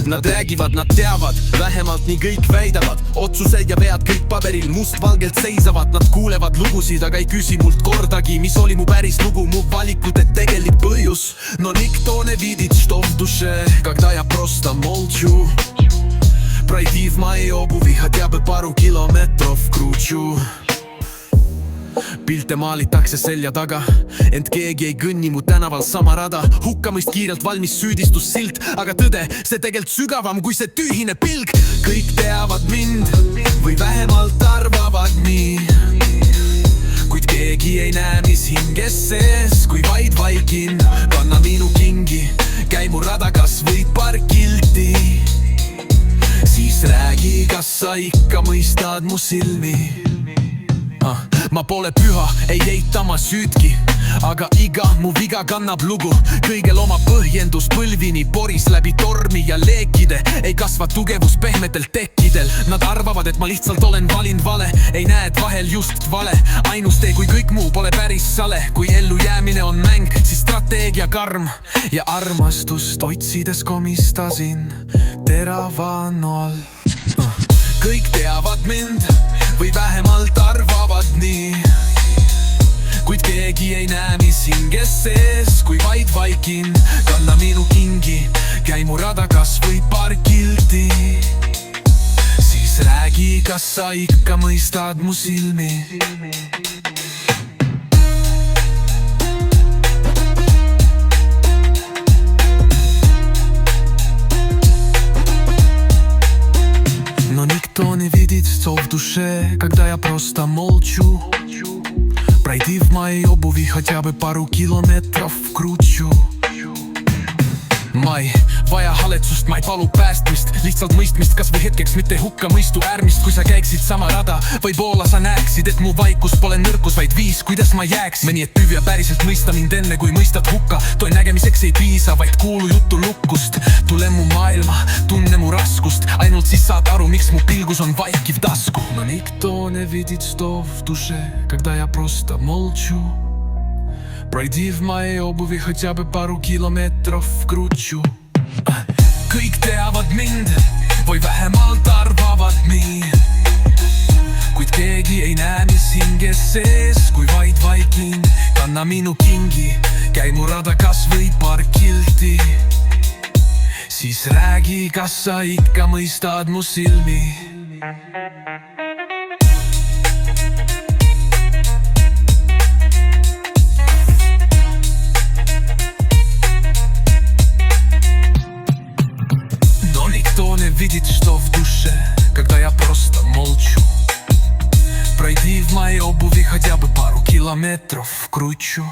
Nad räägivad, nad teavad, vähemalt nii kõik väidavad. Otsused ja vead kõik paberil mustvalgelt seisavad. Nad kuulevad lugusid, aga ei küsi mult kordagi, mis oli mu päris lugu, mu valikute tegelik põhjus. No nikto ne vidit, što v duše, когда я просто молчу. Пройди в моей обуви хотя бы пару километров кручу. Pilte maalitakse selja taga, ent keegi ei kõnni mu tänaval sama rada. Hukkamõist kiirelt valmis süüdistussilt, aga tõde, see tegelt sügavam kui see tühine pilg. Kõik teavad mind või vähemalt arvavad nii, kuid keegi ei näe, mis hinges sees, kui vaid vaikin. Kanna minu kingi, käi mu rada kas või paar kilti. Siis räägi, kas sa ikka mõistad mu silmi. Ma pole püha, ei eita ma süüdki, aga iga mu viga kannab lugu. Kõigel oma põhjendus, põlvini poris läbi tormi ja leekide. Ei kasva tugevus pehmetel tekkidel. Nad arvavad, et ma lihtsalt olen valinud vale. Ei näe, et vahel just vale. Ainus tee, kui kõik muu pole päris sale. Kui ellu jäämine on mäng, siis strateegia karm. Ja armastust otsides komistasin terava nool. Kõik teavad mind või vähemalt arvavad nii, kuid keegi ei näe, mis hinges sees, kui vaid vaikin. Kanna minu kingi, käi mu rada kas või paar kilti. Siis räägi, kas sa ikka mõistad mu silmi. Но никто не видит, что в душе, когда я просто молчу. Пройди в моей обуви хотя бы пару километров кручу. Ma ei vaja haletsust, ma ei palu päästmist, lihtsalt mõistmist, kas või hetkeks, mitte hukka mõistu äärmist. Kui sa käiksid sama rada, võib-olla sa näeksid, et mu vaikus pole nõrkus, vaid viis, kuidas ma jääksin. Mõni, et püüa päriselt mõista mind enne, kui mõistad hukka. Toin nägemiseks ei piisa, vaid kuulu juttu lukkust. Tule mu maailma, tunne mu raskust, ainult siis saad aru, miks mu pilgus on vaikiv tasku. No nikto ne vidit, что в душе, когда я просто молчу. Пройди в моей обуви хотя бы пару километров кручу. Kõik teavad mind või vähemalt arvavad nii, kuid keegi ei näe, mis hinges sees, kui vaid vaikin. Kanna minu kingi, käi mu rada kas või paar kilti. Siis räägi, kas sa ikka mõistad mu silmi. Видеть, что в душе, когда я просто молчу. Пройди в моей обуви хотя бы пару километров кручу.